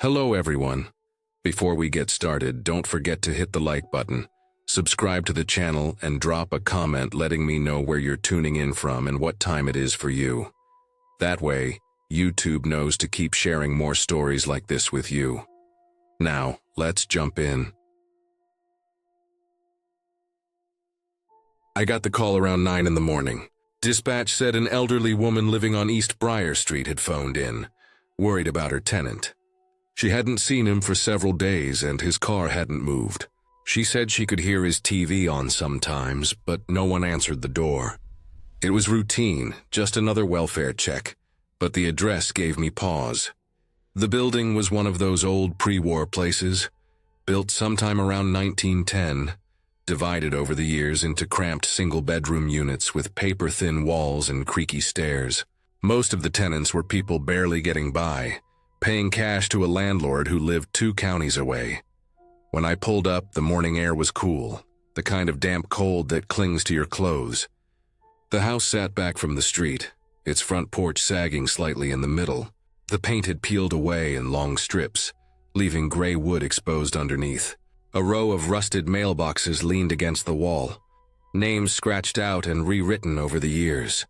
Hello everyone. Before we get started, don't forget to hit the like button, subscribe to the channel, and drop a comment letting me know where you're tuning in from and what time it is for you. That way, YouTube knows to keep sharing more stories like this with you. Now, let's jump in. I got the call around 9 in the morning. Dispatch said an elderly woman living on East Briar Street had phoned in, worried about her tenant. She hadn't seen him for several days and his car hadn't moved. She said she could hear his TV on sometimes, but no one answered the door. It was routine, just another welfare check, but the address gave me pause. The building was one of those old pre-war places, built sometime around 1910, divided over the years into cramped single-bedroom units with paper-thin walls and creaky stairs. Most of the tenants were people barely getting by, paying cash to a landlord who lived 2 counties away. When I pulled up, the morning air was cool, the kind of damp cold that clings to your clothes. The house sat back from the street, its front porch sagging slightly in the middle. The paint had peeled away in long strips, leaving gray wood exposed underneath. A row of rusted mailboxes leaned against the wall, names scratched out and rewritten over the years.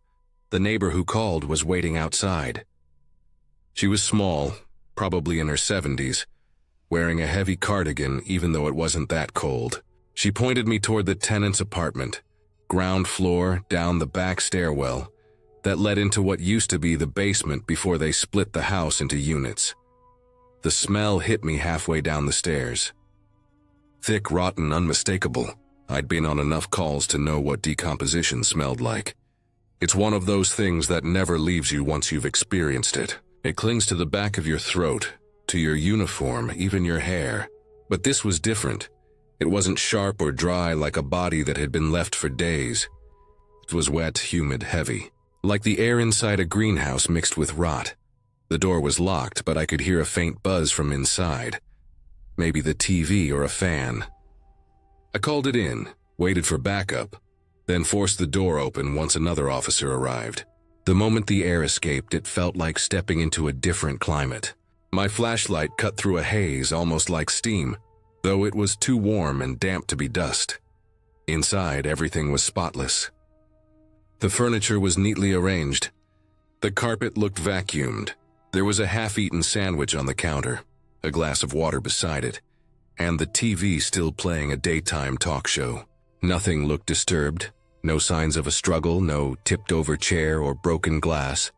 The neighbor who called was waiting outside. She was small, probably in her 70s, wearing a heavy cardigan even though it wasn't that cold. She pointed me toward the tenant's apartment, ground floor down the back stairwell, that led into what used to be the basement before they split the house into units. The smell hit me halfway down the stairs. Thick, rotten, unmistakable. I'd been on enough calls to know what decomposition smelled like. It's one of those things that never leaves you once you've experienced it. It clings to the back of your throat, to your uniform, even your hair. But this was different. It wasn't sharp or dry like a body that had been left for days. It was wet, humid, heavy, like the air inside a greenhouse mixed with rot. The door was locked, but I could hear a faint buzz from inside. Maybe the TV or a fan. I called it in, waited for backup, then forced the door open once another officer arrived. The moment the air escaped, it felt like stepping into a different climate. My flashlight cut through a haze almost like steam, though it was too warm and damp to be dust. Inside, everything was spotless. The furniture was neatly arranged. The carpet looked vacuumed. There was a half-eaten sandwich on the counter, a glass of water beside it, and the TV still playing a daytime talk show. Nothing looked disturbed. No signs of a struggle, no tipped-over chair or broken glass.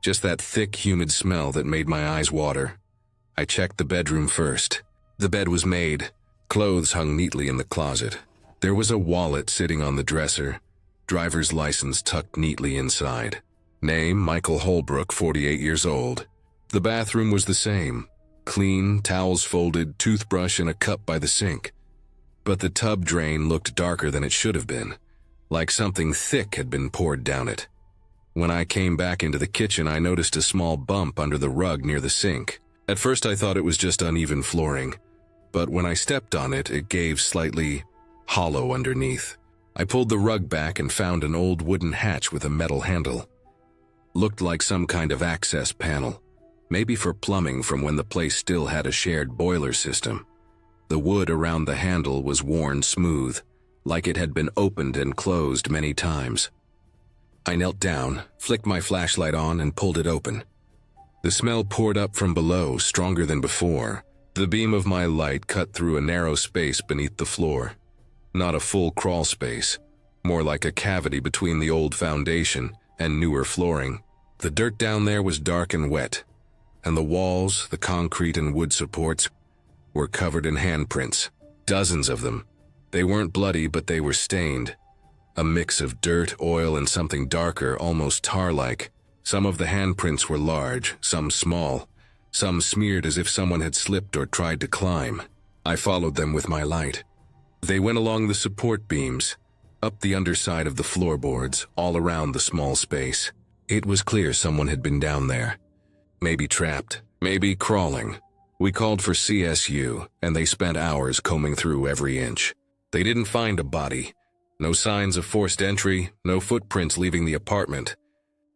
Just that thick, humid smell that made my eyes water. I checked the bedroom first. The bed was made. Clothes hung neatly in the closet. There was a wallet sitting on the dresser. Driver's license tucked neatly inside. Name, Michael Holbrook, 48 years old. The bathroom was the same. Clean, towels folded, toothbrush in a cup by the sink. But the tub drain looked darker than it should have been, like something thick had been poured down it. When I came back into the kitchen, I noticed a small bump under the rug near the sink. At first I thought it was just uneven flooring, but when I stepped on it, it gave slightly hollow underneath. I pulled the rug back and found an old wooden hatch with a metal handle. Looked like some kind of access panel, maybe for plumbing from when the place still had a shared boiler system. The wood around the handle was worn smooth, like it had been opened and closed many times. I knelt down, flicked my flashlight on, and pulled it open. The smell poured up from below, stronger than before. The beam of my light cut through a narrow space beneath the floor. Not a full crawl space, more like a cavity between the old foundation and newer flooring. The dirt down there was dark and wet, and the walls, the concrete and wood supports, were covered in handprints, dozens of them. They weren't bloody, but they were stained. A mix of dirt, oil, and something darker, almost tar-like. Some of the handprints were large, some small, some smeared as if someone had slipped or tried to climb. I followed them with my light. They went along the support beams, up the underside of the floorboards, all around the small space. It was clear someone had been down there. Maybe trapped, maybe crawling. We called for CSU, and they spent hours combing through every inch. They didn't find a body. No signs of forced entry, no footprints leaving the apartment.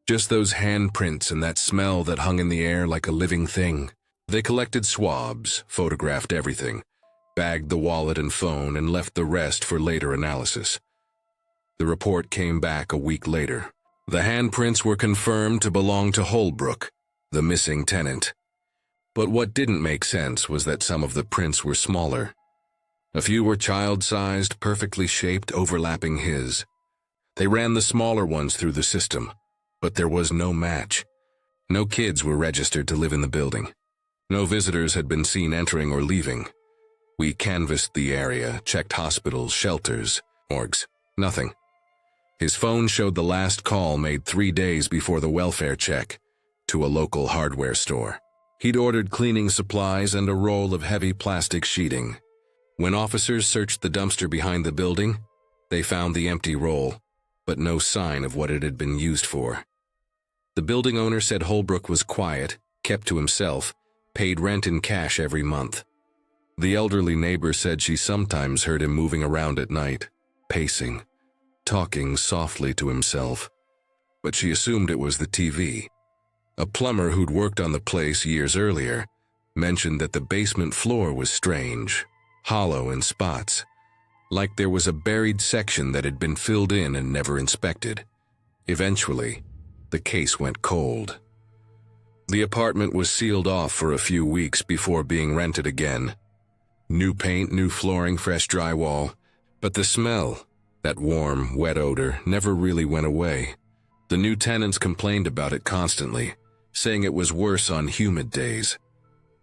Just those handprints and that smell that hung in the air like a living thing. They collected swabs, photographed everything, bagged the wallet and phone, and left the rest for later analysis. The report came back a week later. The handprints were confirmed to belong to Holbrook, the missing tenant. But what didn't make sense was that some of the prints were smaller. A few were child-sized, perfectly shaped, overlapping his. They ran the smaller ones through the system, but there was no match. No kids were registered to live in the building. No visitors had been seen entering or leaving. We canvassed the area, checked hospitals, shelters, morgues. Nothing. His phone showed the last call made 3 days before the welfare check to a local hardware store. He'd ordered cleaning supplies and a roll of heavy plastic sheeting. When officers searched the dumpster behind the building, they found the empty roll, but no sign of what it had been used for. The building owner said Holbrook was quiet, kept to himself, paid rent in cash every month. The elderly neighbor said she sometimes heard him moving around at night, pacing, talking softly to himself, but she assumed it was the TV. A plumber who'd worked on the place years earlier mentioned that the basement floor was strange, hollow in spots, like there was a buried section that had been filled in and never inspected. Eventually, the case went cold. The apartment was sealed off for a few weeks before being rented again. New paint, new flooring, fresh drywall, but the smell, that warm, wet odor, never really went away. The new tenants complained about it constantly, saying it was worse on humid days,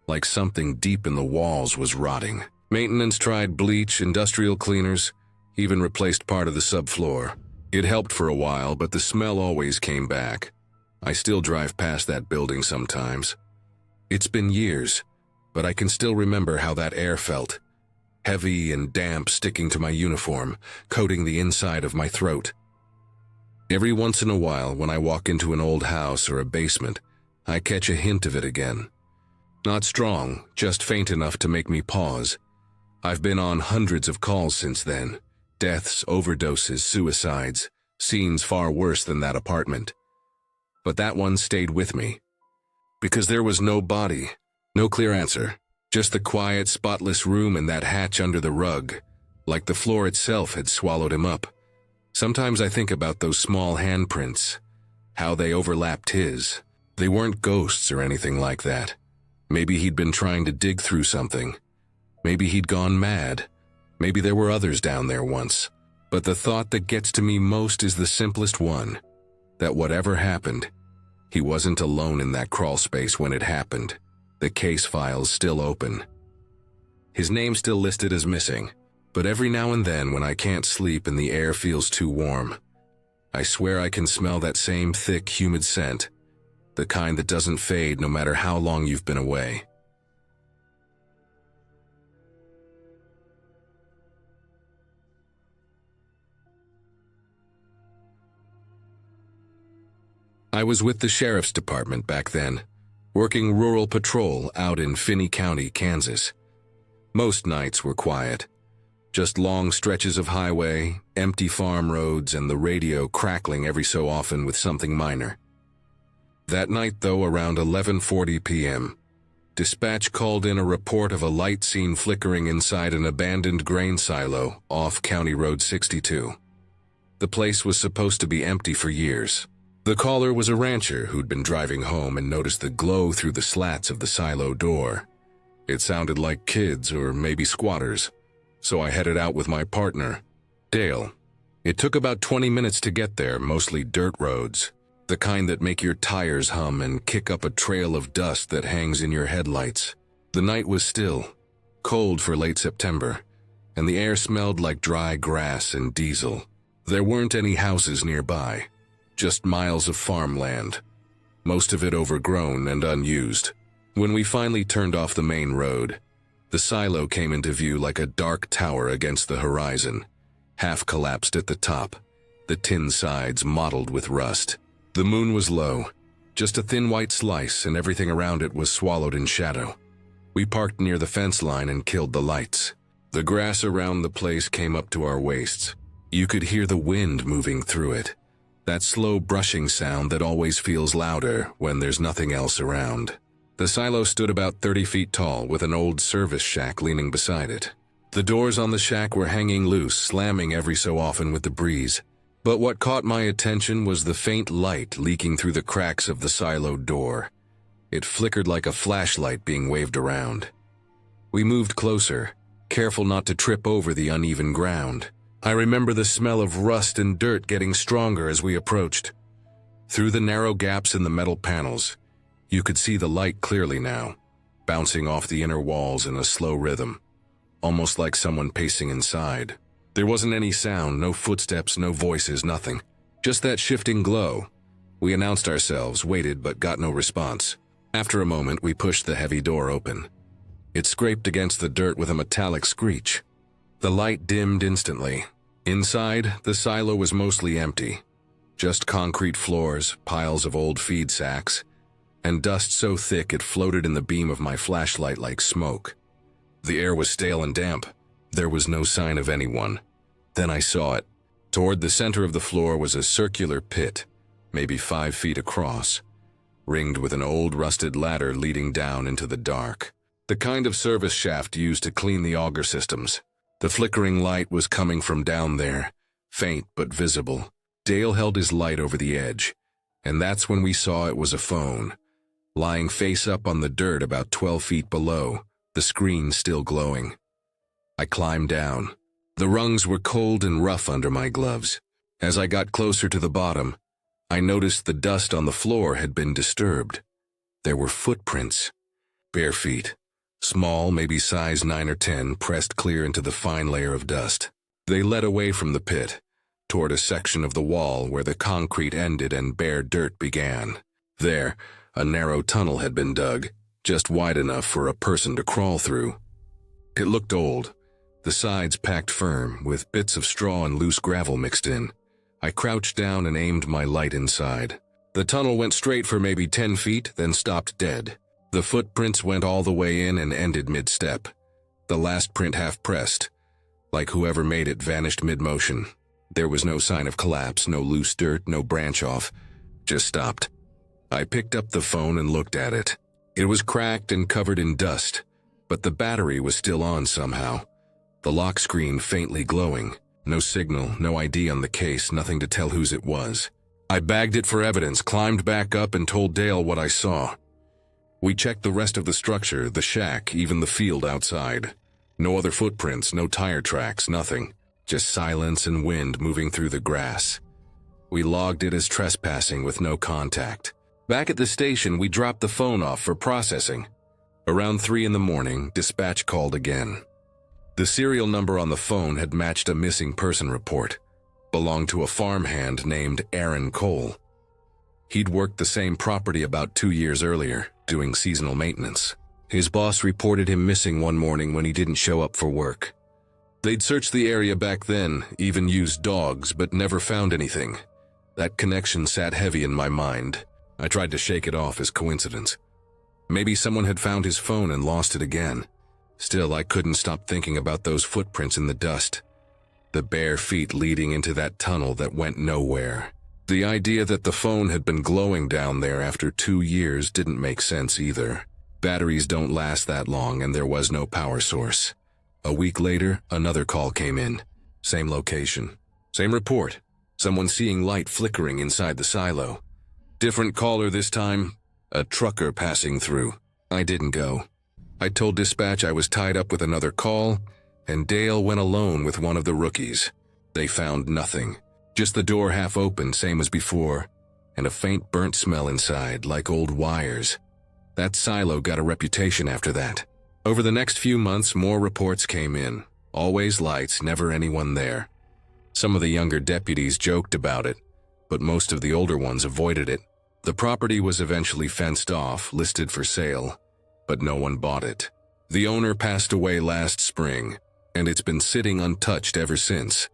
like something deep in the walls was rotting. Maintenance tried bleach, industrial cleaners, even replaced part of the subfloor. It helped for a while, but the smell always came back. I still drive past that building sometimes. It's been years, but I can still remember how that air felt. Heavy and damp, sticking to my uniform, coating the inside of my throat. Every once in a while, when I walk into an old house or a basement, I catch a hint of it again. Not strong, just faint enough to make me pause. I've been on hundreds of calls since then. Deaths, overdoses, suicides, scenes far worse than that apartment. But that one stayed with me. Because there was no body, no clear answer. Just the quiet, spotless room and that hatch under the rug, like the floor itself had swallowed him up. Sometimes I think about those small handprints, how they overlapped his. They weren't ghosts or anything like that. Maybe he'd been trying to dig through something. Maybe he'd gone mad. Maybe there were others down there once. But the thought that gets to me most is the simplest one, that whatever happened, he wasn't alone in that crawl space when it happened. The case file's still open. His name's still listed as missing, but every now and then when I can't sleep and the air feels too warm, I swear I can smell that same thick, humid scent, the kind that doesn't fade no matter how long you've been away. I was with the sheriff's department back then, working rural patrol out in Finney County, Kansas. Most nights were quiet. Just long stretches of highway, empty farm roads, and the radio crackling every so often with something minor. That night, though, around 11:40 p.m., dispatch called in a report of a light seen flickering inside an abandoned grain silo off County Road 62. The place was supposed to be empty for years. The caller was a rancher who'd been driving home and noticed the glow through the slats of the silo door. It sounded like kids or maybe squatters, so I headed out with my partner, Dale. It took about 20 minutes to get there, mostly dirt roads, the kind that make your tires hum and kick up a trail of dust that hangs in your headlights. The night was still, cold for late September, and the air smelled like dry grass and diesel. There weren't any houses nearby. Just miles of farmland, most of it overgrown and unused. When we finally turned off the main road, the silo came into view like a dark tower against the horizon, half collapsed at the top, the tin sides mottled with rust. The moon was low, just a thin white slice, and everything around it was swallowed in shadow. We parked near the fence line and killed the lights. The grass around the place came up to our waists. You could hear the wind moving through it. That slow brushing sound that always feels louder when there's nothing else around. The silo stood about 30 feet tall, with an old service shack leaning beside it. The doors on the shack were hanging loose, slamming every so often with the breeze. But what caught my attention was the faint light leaking through the cracks of the silo door. It flickered like a flashlight being waved around. We moved closer, careful not to trip over the uneven ground. I remember the smell of rust and dirt getting stronger as we approached. Through the narrow gaps in the metal panels, you could see the light clearly now, bouncing off the inner walls in a slow rhythm, almost like someone pacing inside. There wasn't any sound, no footsteps, no voices, nothing. Just that shifting glow. We announced ourselves, waited, but got no response. After a moment, we pushed the heavy door open. It scraped against the dirt with a metallic screech. The light dimmed instantly. Inside, the silo was mostly empty. Just concrete floors, piles of old feed sacks, and dust so thick it floated in the beam of my flashlight like smoke. The air was stale and damp. There was no sign of anyone. Then I saw it. Toward the center of the floor was a circular pit, maybe 5 feet across, ringed with an old rusted ladder leading down into the dark. The kind of service shaft used to clean the auger systems. The flickering light was coming from down there, faint but visible. Dale held his light over the edge, and that's when we saw it was a phone, lying face up on the dirt about 12 feet below, the screen still glowing. I climbed down. The rungs were cold and rough under my gloves. As I got closer to the bottom, I noticed the dust on the floor had been disturbed. There were footprints, bare feet, small, maybe size 9 or 10, pressed clear into the fine layer of dust. They led away from the pit, toward a section of the wall where the concrete ended and bare dirt began. There, a narrow tunnel had been dug, just wide enough for a person to crawl through. It looked old, the sides packed firm, with bits of straw and loose gravel mixed in. I crouched down and aimed my light inside. The tunnel went straight for maybe 10 feet, then stopped dead. The footprints went all the way in and ended mid-step. The last print half-pressed, like whoever made it vanished mid-motion. There was no sign of collapse, no loose dirt, no branch off. Just stopped. I picked up the phone and looked at it. It was cracked and covered in dust, but the battery was still on somehow. The lock screen faintly glowing. No signal, no ID on the case, nothing to tell whose it was. I bagged it for evidence, climbed back up and told Dale what I saw. We checked the rest of the structure, the shack, even the field outside. No other footprints, no tire tracks, nothing. Just silence and wind moving through the grass. We logged it as trespassing with no contact. Back at the station, we dropped the phone off for processing. Around 3 in the morning, dispatch called again. The serial number on the phone had matched a missing person report. Belonged to a farmhand named Aaron Cole. He'd worked the same property about 2 years earlier, doing seasonal maintenance. His boss reported him missing one morning when he didn't show up for work. They'd searched the area back then, even used dogs, but never found anything. That connection sat heavy in my mind. I tried to shake it off as coincidence. Maybe someone had found his phone and lost it again. Still, I couldn't stop thinking about those footprints in the dust. The bare feet leading into that tunnel that went nowhere. The idea that the phone had been glowing down there after 2 years didn't make sense either. Batteries don't last that long and there was no power source. A week later, another call came in. Same location. Same report. Someone seeing light flickering inside the silo. Different caller this time. A trucker passing through. I didn't go. I told dispatch I was tied up with another call, and Dale went alone with one of the rookies. They found nothing. Just the door half open, same as before, and a faint burnt smell inside, like old wires. That silo got a reputation after that. Over the next few months, more reports came in. Always lights, never anyone there. Some of the younger deputies joked about it, but most of the older ones avoided it. The property was eventually fenced off, listed for sale, but no one bought it. The owner passed away last spring, and it's been sitting untouched ever since.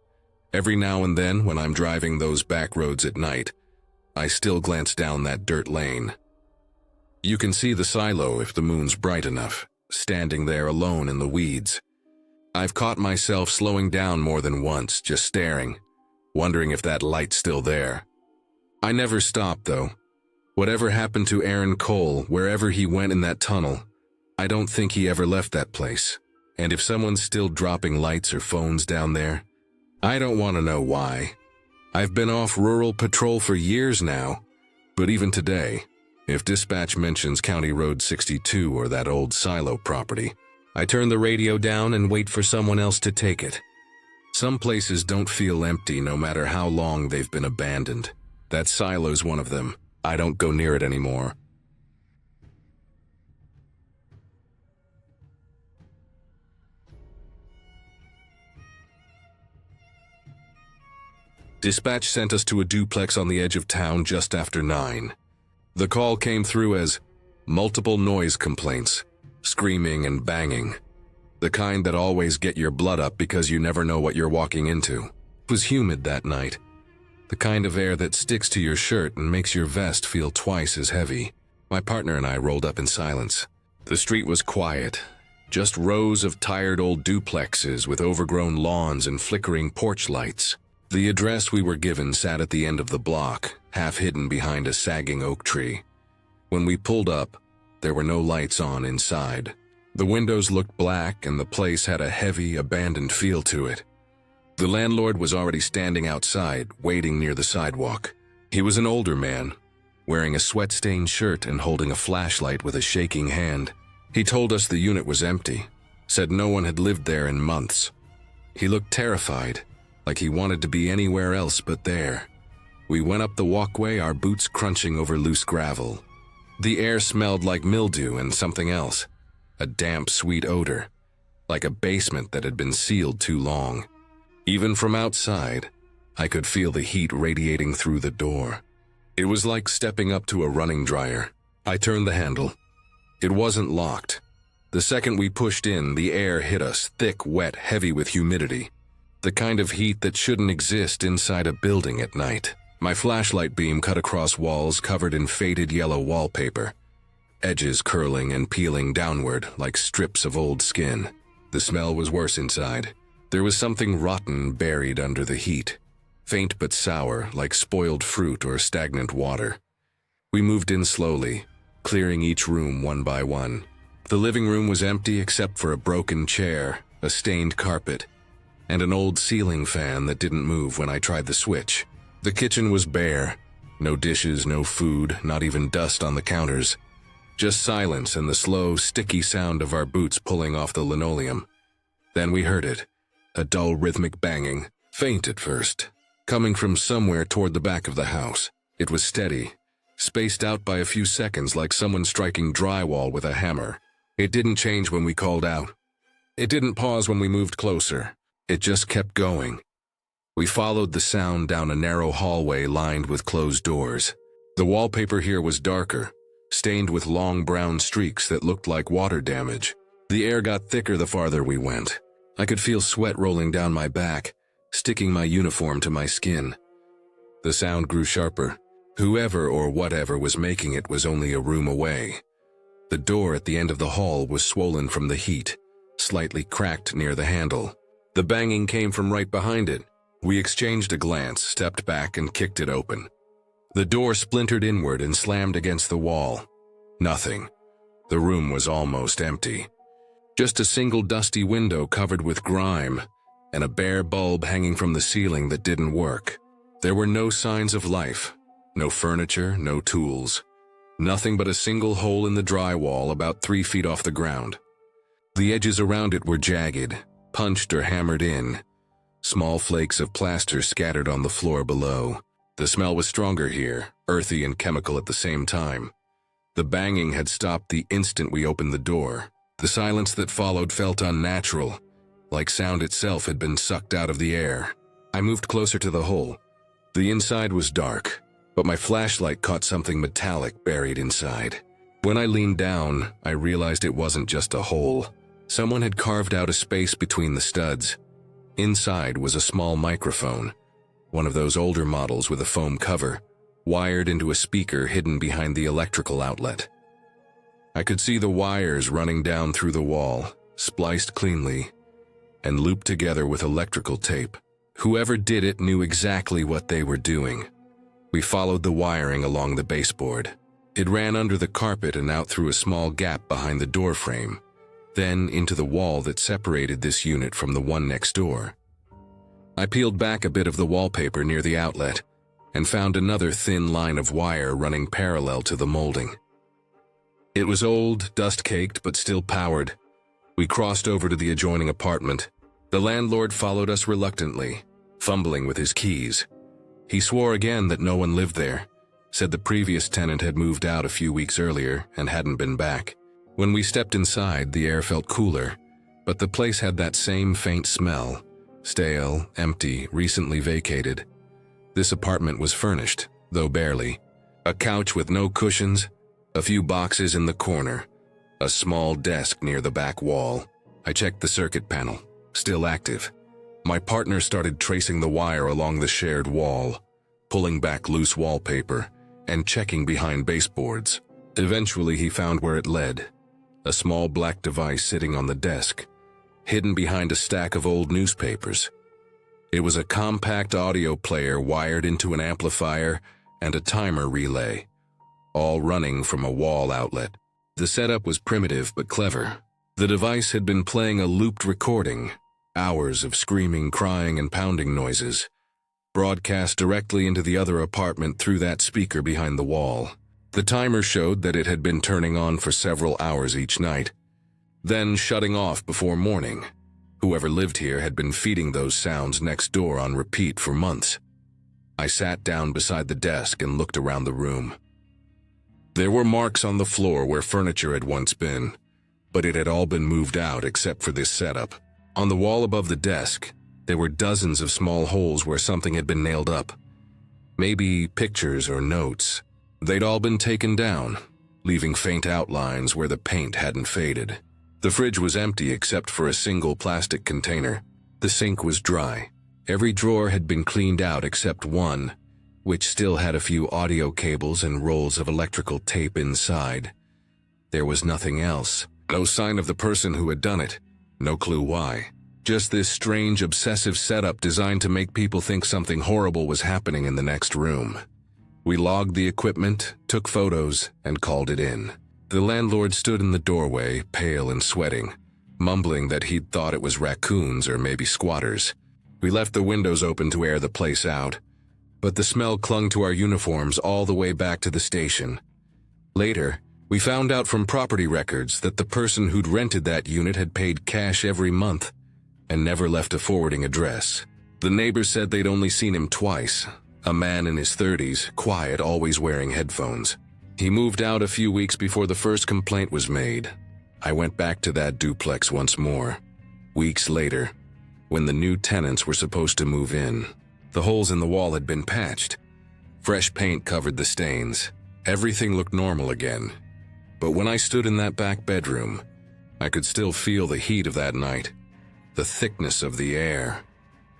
Every now and then, when I'm driving those back roads at night, I still glance down that dirt lane. You can see the silo if the moon's bright enough, standing there alone in the weeds. I've caught myself slowing down more than once, just staring, wondering if that light's still there. I never stop, though. Whatever happened to Aaron Cole, wherever he went in that tunnel, I don't think he ever left that place. And if someone's still dropping lights or phones down there, I don't want to know why. I've been off rural patrol for years now, but even today, if dispatch mentions County Road 62 or that old silo property, I turn the radio down and wait for someone else to take it. Some places don't feel empty no matter how long they've been abandoned. That silo's one of them. I don't go near it anymore. Dispatch sent us to a duplex on the edge of town just after 9. The call came through as multiple noise complaints, screaming and banging. The kind that always get your blood up because you never know what you're walking into. It was humid that night. The kind of air that sticks to your shirt and makes your vest feel twice as heavy. My partner and I rolled up in silence. The street was quiet, just rows of tired old duplexes with overgrown lawns and flickering porch lights. The address we were given sat at the end of the block, half hidden behind a sagging oak tree. When we pulled up, there were no lights on inside. The windows looked black and the place had a heavy, abandoned feel to it. The landlord was already standing outside, waiting near the sidewalk. He was an older man, wearing a sweat-stained shirt and holding a flashlight with a shaking hand. He told us the unit was empty, said no one had lived there in months. He looked terrified, like he wanted to be anywhere else but there. We went up the walkway, our boots crunching over loose gravel. The air smelled like mildew and something else, a damp, sweet odor, like a basement that had been sealed too long. Even from outside, I could feel the heat radiating through the door. It was like stepping up to a running dryer. I turned the handle. It wasn't locked. The second we pushed in, the air hit us, thick, wet, heavy with humidity. The kind of heat that shouldn't exist inside a building at night. My flashlight beam cut across walls covered in faded yellow wallpaper, edges curling and peeling downward like strips of old skin. The smell was worse inside. There was something rotten buried under the heat, faint but sour like spoiled fruit or stagnant water. We moved in slowly, clearing each room one by one. The living room was empty except for a broken chair, a stained carpet, and an old ceiling fan that didn't move when I tried the switch. The kitchen was bare. No dishes, no food, not even dust on the counters. Just silence and the slow, sticky sound of our boots pulling off the linoleum. Then we heard it, a dull rhythmic banging, faint at first, coming from somewhere toward the back of the house. It was steady, spaced out by a few seconds like someone striking drywall with a hammer. It didn't change when we called out. It didn't pause when we moved closer. It just kept going. We followed the sound down a narrow hallway lined with closed doors. The wallpaper here was darker, stained with long brown streaks that looked like water damage. The air got thicker the farther we went. I could feel sweat rolling down my back, sticking my uniform to my skin. The sound grew sharper. Whoever or whatever was making it was only a room away. The door at the end of the hall was swollen from the heat, slightly cracked near the handle. The banging came from right behind it. We exchanged a glance, stepped back, and kicked it open. The door splintered inward and slammed against the wall. Nothing. The room was almost empty. Just a single dusty window covered with grime, and a bare bulb hanging from the ceiling that didn't work. There were no signs of life. No furniture, no tools. Nothing but a single hole in the drywall about 3 feet off the ground. The edges around it were jagged, punched or hammered in. Small flakes of plaster scattered on the floor below. The smell was stronger here, earthy and chemical at the same time. The banging had stopped the instant we opened the door. The silence that followed felt unnatural, like sound itself had been sucked out of the air. I moved closer to the hole. The inside was dark, but my flashlight caught something metallic buried inside. When I leaned down, I realized it wasn't just a hole. Someone had carved out a space between the studs. Inside was a small microphone, one of those older models with a foam cover, wired into a speaker hidden behind the electrical outlet. I could see the wires running down through the wall, spliced cleanly, and looped together with electrical tape. Whoever did it knew exactly what they were doing. We followed the wiring along the baseboard. It ran under the carpet and out through a small gap behind the door frame, then into the wall that separated this unit from the one next door. I peeled back a bit of the wallpaper near the outlet and found another thin line of wire running parallel to the molding. It was old, dust-caked, but still powered. We crossed over to the adjoining apartment. The landlord followed us reluctantly, fumbling with his keys. He swore again that no one lived there, said the previous tenant had moved out a few weeks earlier and hadn't been back. When we stepped inside, the air felt cooler, but the place had that same faint smell, stale, empty, recently vacated. This apartment was furnished, though barely. A couch with no cushions, a few boxes in the corner, a small desk near the back wall. I checked the circuit panel, still active. My partner started tracing the wire along the shared wall, pulling back loose wallpaper, and checking behind baseboards. Eventually he found where it led, a small black device sitting on the desk, hidden behind a stack of old newspapers. It was a compact audio player wired into an amplifier and a timer relay, all running from a wall outlet. The setup was primitive but clever. The device had been playing a looped recording, hours of screaming, crying, and pounding noises, broadcast directly into the other apartment through that speaker behind the wall. The timer showed that it had been turning on for several hours each night, then shutting off before morning. Whoever lived here had been feeding those sounds next door on repeat for months. I sat down beside the desk and looked around the room. There were marks on the floor where furniture had once been, but it had all been moved out except for this setup. On the wall above the desk, there were dozens of small holes where something had been nailed up. Maybe pictures or notes. They'd all been taken down, leaving faint outlines where the paint hadn't faded. The fridge was empty except for a single plastic container. The sink was dry. Every drawer had been cleaned out except one, which still had a few audio cables and rolls of electrical tape inside. There was nothing else. No sign of the person who had done it. No clue why. Just this strange, obsessive setup designed to make people think something horrible was happening in the next room. We logged the equipment, took photos, and called it in. The landlord stood in the doorway, pale and sweating, mumbling that he'd thought it was raccoons or maybe squatters. We left the windows open to air the place out, but the smell clung to our uniforms all the way back to the station. Later, we found out from property records that the person who'd rented that unit had paid cash every month and never left a forwarding address. The neighbors said they'd only seen him twice, a man in his 30s, quiet, always wearing headphones. He moved out a few weeks before the first complaint was made. I went back to that duplex once more. Weeks later, when the new tenants were supposed to move in, the holes in the wall had been patched. Fresh paint covered the stains. Everything looked normal again. But when I stood in that back bedroom, I could still feel the heat of that night, the thickness of the air,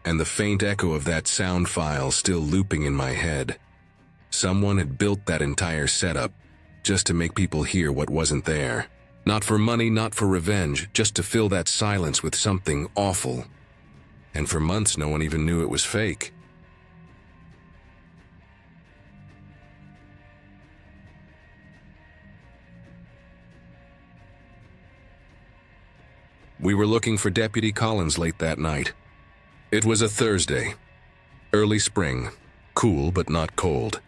and the faint echo of that sound file still looping in my head. Someone had built that entire setup just to make people hear what wasn't there. Not for money, not for revenge, just to fill that silence with something awful. And for months, no one even knew it was fake. We were looking for Deputy Collins late that night. It was a Thursday, early spring, cool but not cold,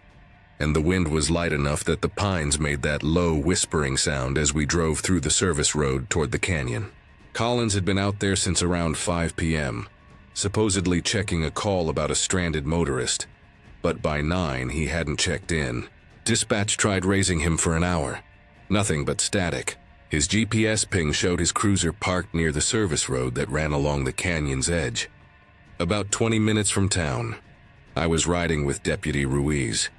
and the wind was light enough that the pines made that low whispering sound as we drove through the service road toward the canyon. Collins had been out there since around 5 p.m., supposedly checking a call about a stranded motorist, but by 9 he hadn't checked in. Dispatch tried raising him for an hour. Nothing but static. His GPS ping showed his cruiser parked near the service road that ran along the canyon's edge. About 20 minutes from town, I was riding with Deputy Ruiz.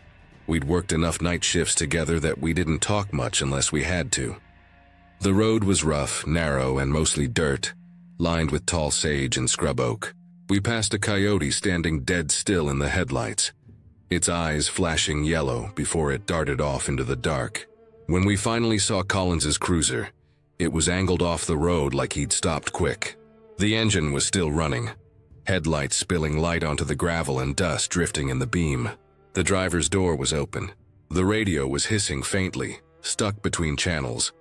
We'd worked enough night shifts together that we didn't talk much unless we had to. The road was rough, narrow, and mostly dirt, lined with tall sage and scrub oak. We passed a coyote standing dead still in the headlights, its eyes flashing yellow before it darted off into the dark. When we finally saw Collins's cruiser, it was angled off the road like he'd stopped quick. The engine was still running, headlights spilling light onto the gravel and dust drifting in the beam. The driver's door was open. The radio was hissing faintly, stuck between channels,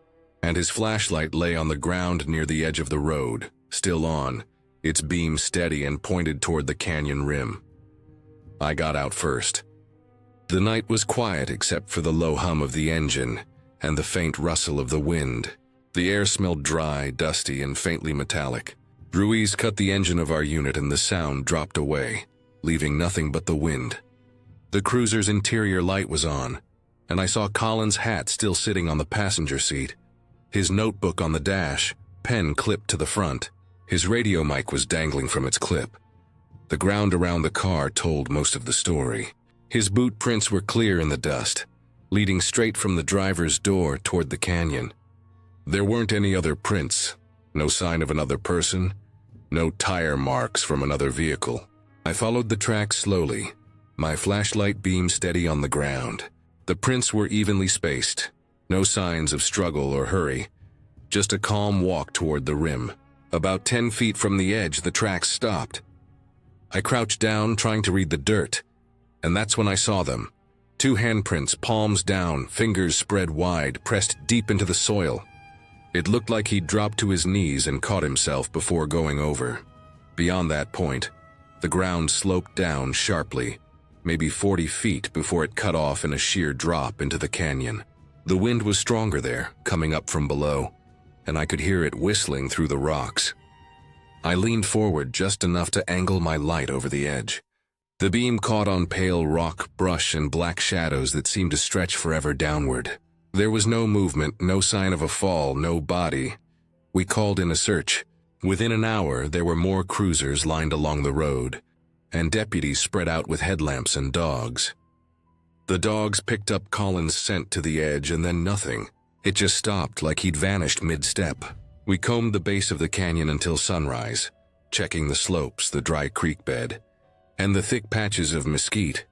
and his flashlight lay on the ground near the edge of the road, still on, its beam steady and pointed toward the canyon rim. I got out first. The night was quiet except for the low hum of the engine and the faint rustle of the wind. The air smelled dry, dusty, and faintly metallic. Ruiz cut the engine of our unit and the sound dropped away, leaving nothing but the wind. The cruiser's interior light was on, and I saw Colin's hat still sitting on the passenger seat. His notebook on the dash, pen clipped to the front. His radio mic was dangling from its clip. The ground around the car told most of the story. His boot prints were clear in the dust, leading straight from the driver's door toward the canyon. There weren't any other prints, no sign of another person, no tire marks from another vehicle. I followed the tracks slowly, my flashlight beam steady on the ground. The prints were evenly spaced, no signs of struggle or hurry, just a calm walk toward the rim. About 10 feet from the edge, the tracks stopped. I crouched down, trying to read the dirt, and that's when I saw them. 2 handprints, palms down, fingers spread wide, pressed deep into the soil. It looked like he'd dropped to his knees and caught himself before going over. Beyond that point, the ground sloped down sharply, maybe 40 feet before it cut off in a sheer drop into the canyon. The wind was stronger there, coming up from below, and I could hear it whistling through the rocks. I leaned forward just enough to angle my light over the edge. The beam caught on pale rock, brush, and black shadows that seemed to stretch forever downward. There was no movement, no sign of a fall, no body. We called in a search. Within an hour, there were more cruisers lined along the road, and deputies spread out with headlamps and dogs. The dogs picked up Colin's scent to the edge and then nothing. It just stopped like he'd vanished mid-step. We combed the base of the canyon until sunrise, checking the slopes, the dry creek bed, and the thick patches of mesquite.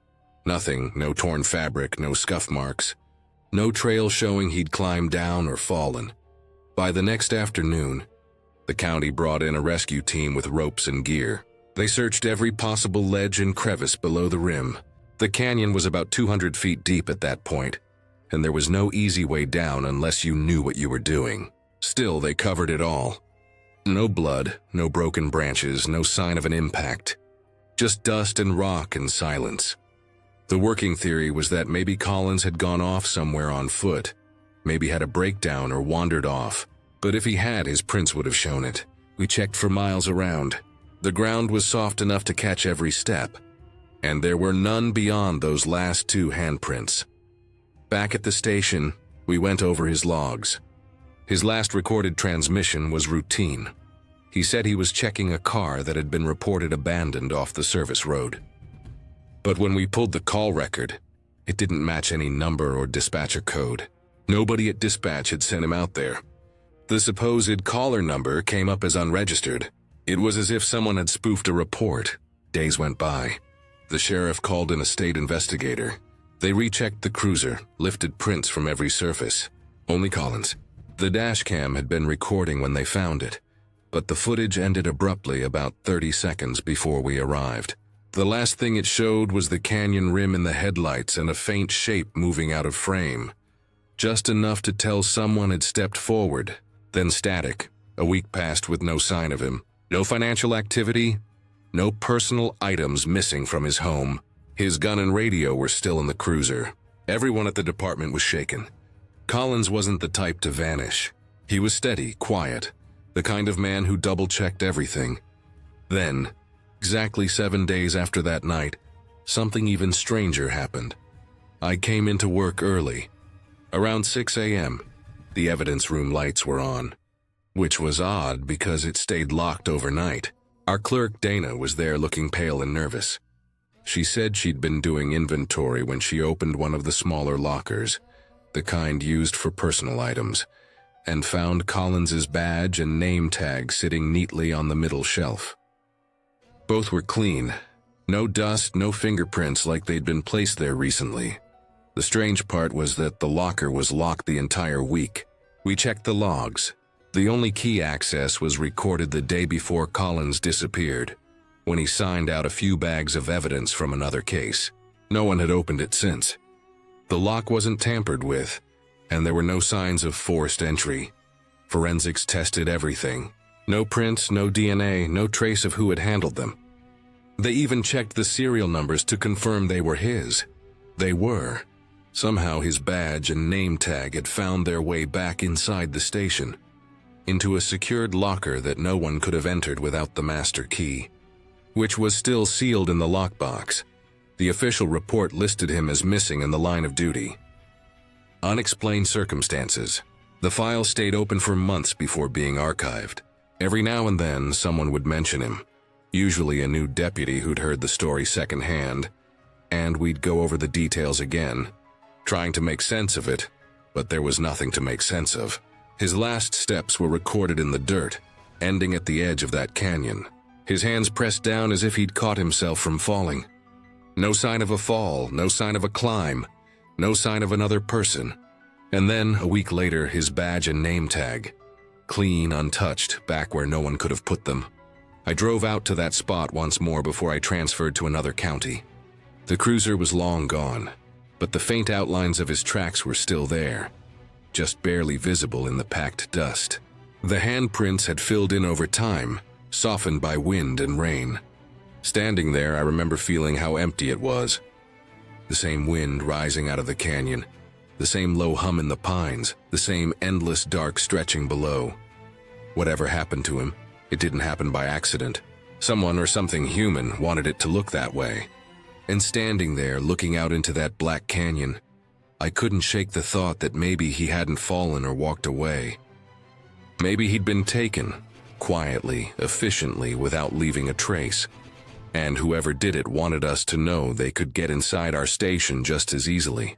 Nothing, no torn fabric, no scuff marks. No trail showing he'd climbed down or fallen. By the next afternoon, the county brought in a rescue team with ropes and gear. They searched every possible ledge and crevice below the rim. The canyon was about 200 feet deep at that point, and there was no easy way down unless you knew what you were doing. Still, they covered it all. No blood, no broken branches, no sign of an impact. Just dust and rock and silence. The working theory was that maybe Collins had gone off somewhere on foot, maybe had a breakdown or wandered off, but if he had, his prints would have shown it. We checked for miles around. The ground was soft enough to catch every step, and there were none beyond those last 2 handprints. Back at the station, we went over his logs. His last recorded transmission was routine. He said he was checking a car that had been reported abandoned off the service road. But when we pulled the call record, it didn't match any number or dispatcher code. Nobody at dispatch had sent him out there. The supposed caller number came up as unregistered. It was as if someone had spoofed a report. Days went by. The sheriff called in a state investigator. They rechecked the cruiser, lifted prints from every surface. Only Collins. The dash cam had been recording when they found it, but the footage ended abruptly about 30 seconds before we arrived. The last thing it showed was the canyon rim in the headlights and a faint shape moving out of frame. Just enough to tell someone had stepped forward, then static. A week passed with no sign of him. No financial activity, no personal items missing from his home. His gun and radio were still in the cruiser. Everyone at the department was shaken. Collins wasn't the type to vanish. He was steady, quiet, the kind of man who double-checked everything. Then, exactly 7 days after that night, something even stranger happened. I came into work early. Around 6 a.m., the evidence room lights were on, which was odd because it stayed locked overnight. Our clerk, Dana, was there looking pale and nervous. She said she'd been doing inventory when she opened one of the smaller lockers, the kind used for personal items, and found Collins's badge and name tag sitting neatly on the middle shelf. Both were clean. No dust, no fingerprints like they'd been placed there recently. The strange part was that the locker was locked the entire week. We checked the logs. The only key access was recorded the day before Collins disappeared, when he signed out a few bags of evidence from another case. No one had opened it since. The lock wasn't tampered with, and there were no signs of forced entry. Forensics tested everything. No prints, no DNA, no trace of who had handled them. They even checked the serial numbers to confirm they were his. They were. Somehow his badge and name tag had found their way back inside the station, into a secured locker that no one could have entered without the master key, which was still sealed in the lockbox. The official report listed him as missing in the line of duty. Unexplained circumstances. The file stayed open for months before being archived. Every now and then, someone would mention him, usually a new deputy who'd heard the story secondhand, and we'd go over the details again, trying to make sense of it, but there was nothing to make sense of. His last steps were recorded in the dirt, ending at the edge of that canyon, his hands pressed down as if he'd caught himself from falling. No sign of a fall, no sign of a climb, no sign of another person. And then, a week later, his badge and name tag, clean, untouched, back where no one could have put them. I drove out to that spot once more before I transferred to another county. The cruiser was long gone, but the faint outlines of his tracks were still there, just barely visible in the packed dust. The handprints had filled in over time, softened by wind and rain. Standing there, I remember feeling how empty it was. The same wind rising out of the canyon, the same low hum in the pines, the same endless dark stretching below. Whatever happened to him, it didn't happen by accident. Someone or something human wanted it to look that way. And standing there, looking out into that black canyon, I couldn't shake the thought that maybe he hadn't fallen or walked away. Maybe he'd been taken, quietly, efficiently, without leaving a trace. And whoever did it wanted us to know they could get inside our station just as easily.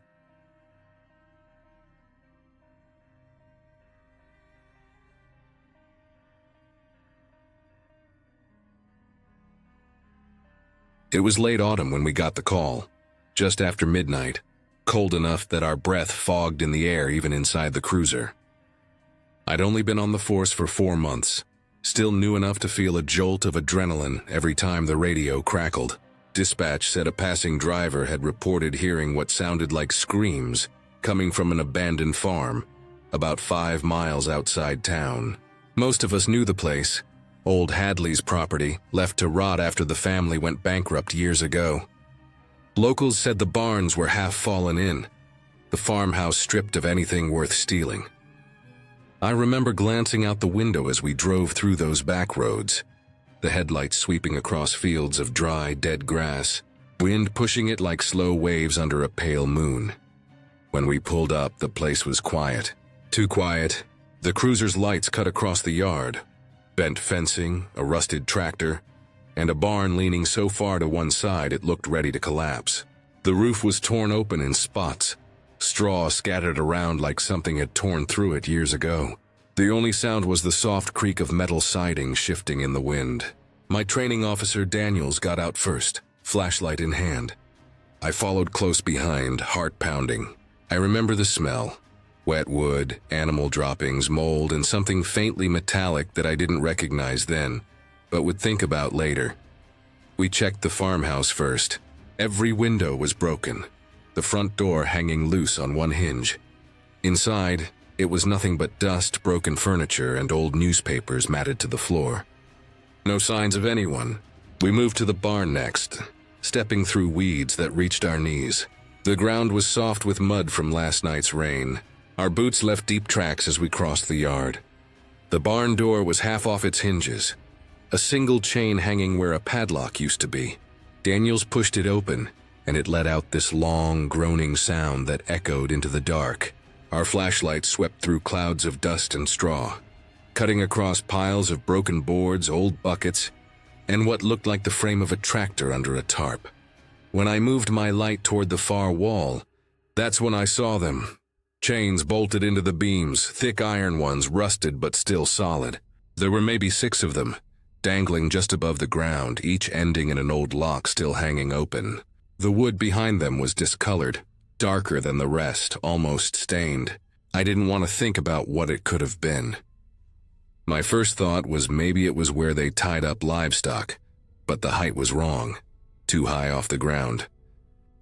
It was late autumn when we got the call, just after midnight, cold enough that our breath fogged in the air even inside the cruiser. I'd only been on the force for 4 months, still new enough to feel a jolt of adrenaline every time the radio crackled. Dispatch said a passing driver had reported hearing what sounded like screams coming from an abandoned farm, about 5 miles outside town. Most of us knew the place. Old Hadley's property, left to rot after the family went bankrupt years ago. Locals said the barns were half fallen in, the farmhouse stripped of anything worth stealing. I remember glancing out the window as we drove through those back roads, the headlights sweeping across fields of dry, dead grass, wind pushing it like slow waves under a pale moon. When we pulled up, the place was quiet. Too quiet. The cruiser's lights cut across the yard. Bent fencing, a rusted tractor, and a barn leaning so far to one side it looked ready to collapse. The roof was torn open in spots, straw scattered around like something had torn through it years ago. The only sound was the soft creak of metal siding shifting in the wind. My training officer Daniels got out first, flashlight in hand. I followed close behind, heart pounding. I remember the smell. Wet wood, animal droppings, mold, and something faintly metallic that I didn't recognize then, but would think about later. We checked the farmhouse first. Every window was broken, the front door hanging loose on one hinge. Inside, it was nothing but dust, broken furniture, and old newspapers matted to the floor. No signs of anyone. We moved to the barn next, stepping through weeds that reached our knees. The ground was soft with mud from last night's rain. Our boots left deep tracks as we crossed the yard. The barn door was half off its hinges, a single chain hanging where a padlock used to be. Daniels pushed it open, and it let out this long, groaning sound that echoed into the dark. Our flashlights swept through clouds of dust and straw, cutting across piles of broken boards, old buckets, and what looked like the frame of a tractor under a tarp. When I moved my light toward the far wall, that's when I saw them. Chains bolted into the beams, thick iron ones, rusted but still solid. There were maybe 6 of them, dangling just above the ground, each ending in an old lock still hanging open. The wood behind them was discolored, darker than the rest, almost stained. I didn't want to think about what it could have been. My first thought was maybe it was where they tied up livestock, but the height was wrong, too high off the ground.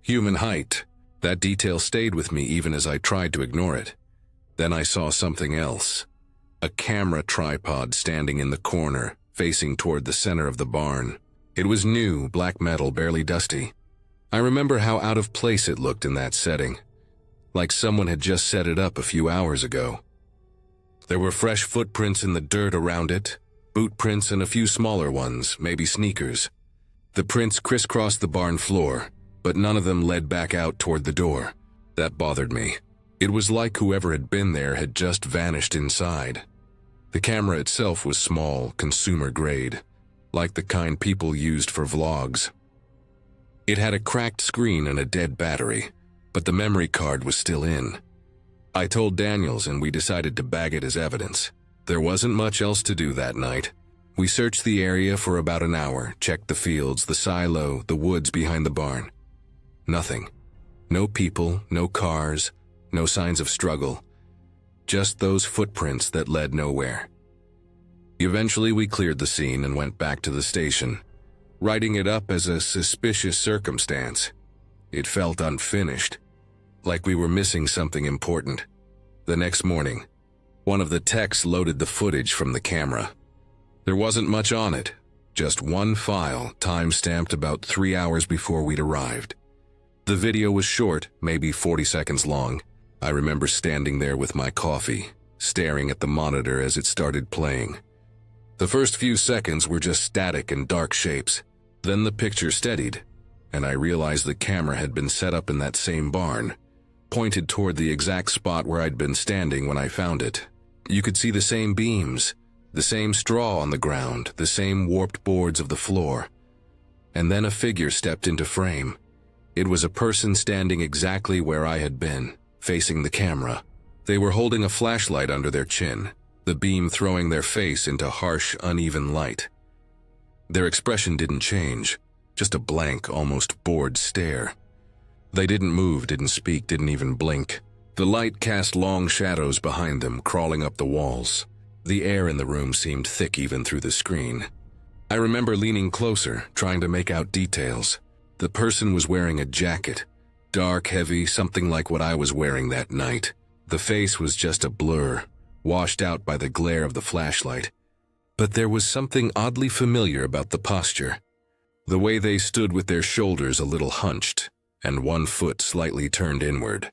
Human height, That detail stayed with me even as I tried to ignore it. Then I saw something else. A camera tripod standing in the corner, facing toward the center of the barn. It was new, black metal, barely dusty. I remember how out of place it looked in that setting, like someone had just set it up a few hours ago. There were fresh footprints in the dirt around it, boot prints and a few smaller ones, maybe sneakers. The prints crisscrossed the barn floor, but none of them led back out toward the door. That bothered me. It was like whoever had been there had just vanished inside. The camera itself was small, consumer grade, like the kind people used for vlogs. It had a cracked screen and a dead battery, but the memory card was still in. I told Daniels and we decided to bag it as evidence. There wasn't much else to do that night. We searched the area for about an hour, checked the fields, the silo, the woods behind the barn. Nothing. No people, no cars, no signs of struggle. Just those footprints that led nowhere. Eventually we cleared the scene and went back to the station, writing it up as a suspicious circumstance. It felt unfinished, like we were missing something important. The next morning, one of the techs loaded the footage from the camera. There wasn't much on it, just one file, time-stamped about 3 hours before we'd arrived. The video was short, maybe 40 seconds long. I remember standing there with my coffee, staring at the monitor as it started playing. The first few seconds were just static and dark shapes. Then the picture steadied, and I realized the camera had been set up in that same barn, pointed toward the exact spot where I'd been standing when I found it. You could see the same beams, the same straw on the ground, the same warped boards of the floor. And then a figure stepped into frame. It was a person standing exactly where I had been, facing the camera. They were holding a flashlight under their chin, the beam throwing their face into harsh, uneven light. Their expression didn't change, just a blank, almost bored stare. They didn't move, didn't speak, didn't even blink. The light cast long shadows behind them, crawling up the walls. The air in the room seemed thick even through the screen. I remember leaning closer, trying to make out details. The person was wearing a jacket, dark, heavy, something like what I was wearing that night. The face was just a blur, washed out by the glare of the flashlight. But there was something oddly familiar about the posture. The way they stood with their shoulders a little hunched, and one foot slightly turned inward.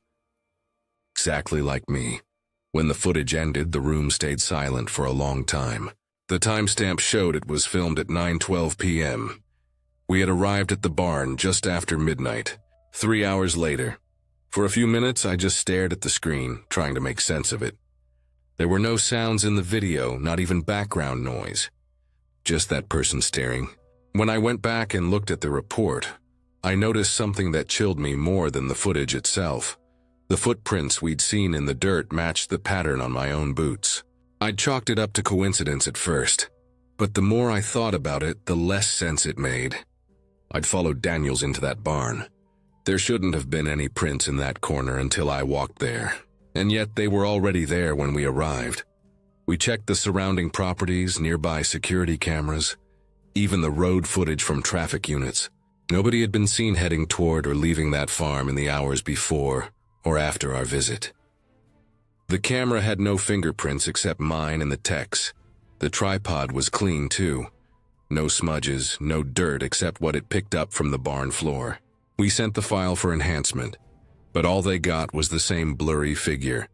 Exactly like me. When the footage ended, the room stayed silent for a long time. The timestamp showed it was filmed at 9:12 p.m. We had arrived at the barn just after midnight, 3 hours later. For a few minutes, I just stared at the screen, trying to make sense of it. There were no sounds in the video, not even background noise. Just that person staring. When I went back and looked at the report, I noticed something that chilled me more than the footage itself. The footprints we'd seen in the dirt matched the pattern on my own boots. I'd chalked it up to coincidence at first, but the more I thought about it, the less sense it made. I'd followed Daniels into that barn. There shouldn't have been any prints in that corner until I walked there, and yet they were already there when we arrived. We checked the surrounding properties, nearby security cameras, even the road footage from traffic units. Nobody had been seen heading toward or leaving that farm in the hours before or after our visit. The camera had no fingerprints except mine and the tech's. The tripod was clean too. No smudges, no dirt except what it picked up from the barn floor. We sent the file for enhancement, but all they got was the same blurry figure,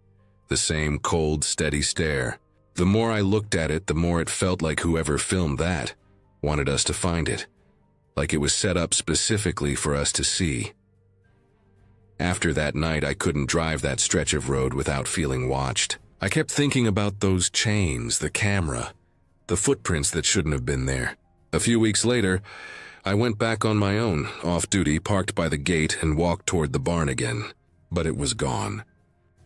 the same cold, steady stare. The more I looked at it, the more it felt like whoever filmed that wanted us to find it, like it was set up specifically for us to see. After that night, I couldn't drive that stretch of road without feeling watched. I kept thinking about those chains, the camera, the footprints that shouldn't have been there. A few weeks later, I went back on my own, off-duty, parked by the gate, and walked toward the barn again. But it was gone.